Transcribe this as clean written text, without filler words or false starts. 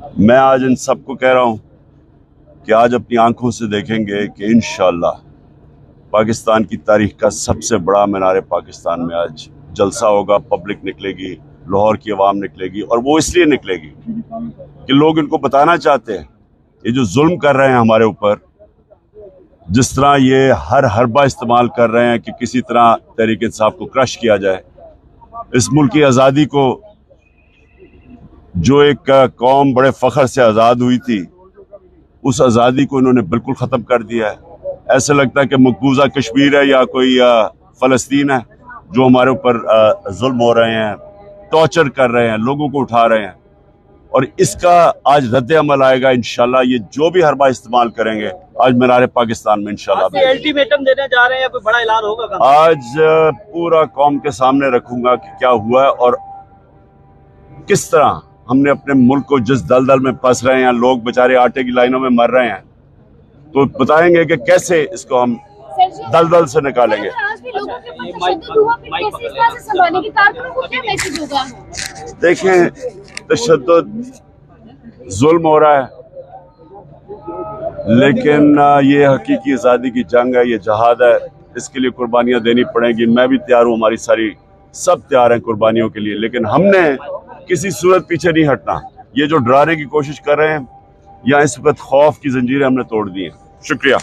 میں آج ان سب کو کہہ رہا ہوں کہ آج اپنی آنکھوں سے دیکھیں گے کہ انشاءاللہ پاکستان کی تاریخ کا سب سے بڑا مینار پاکستان میں آج جلسہ ہوگا، پبلک نکلے گی، لاہور کی عوام نکلے گی، اور وہ اس لیے نکلے گی کہ لوگ ان کو بتانا چاہتے ہیں یہ جو ظلم کر رہے ہیں ہمارے اوپر، جس طرح یہ ہر حربہ استعمال کر رہے ہیں کہ کسی طرح تحریک انصاف کو کرش کیا جائے، اس ملک کی آزادی کو جو ایک قوم بڑے فخر سے آزاد ہوئی تھی، اس آزادی کو انہوں نے بالکل ختم کر دیا ہے۔ ایسے لگتا ہے کہ مقبوضہ کشمیر ہے یا کوئی فلسطین ہے جو ہمارے اوپر ظلم ہو رہے ہیں، ٹارچر کر رہے ہیں، لوگوں کو اٹھا رہے ہیں، اور اس کا آج رد عمل آئے گا انشاءاللہ۔ یہ جو بھی حربہ استعمال کریں گے آج مینار پاکستان میں انشاءاللہ الٹیمیٹم دینے جا رہے ہیں یا کوئی بڑا اعلان ہوگا؟ آج پورا قوم کے سامنے رکھوں گا کہ کیا ہوا ہے اور کس طرح ہم نے اپنے ملک کو جس دلدل میں پھنس رہے ہیں، لوگ بیچارے آٹے کی لائنوں میں مر رہے ہیں، تو بتائیں گے کہ کیسے اس کو ہم دلدل سے نکالیں گے۔ دیکھیں، تشدد ظلم ہو رہا ہے، لیکن یہ حقیقی آزادی کی جنگ ہے، یہ جہاد ہے، اس کے لیے قربانیاں دینی پڑیں گی۔ میں بھی تیار ہوں، ہماری سب تیار ہیں قربانیوں کے لیے، لیکن ہم نے کسی صورت پیچھے نہیں ہٹنا۔ یہ جو ڈرانے کی کوشش کر رہے ہیں یا اس وقت خوف کی زنجیریں ہم نے توڑ دی ہیں۔ شکریہ۔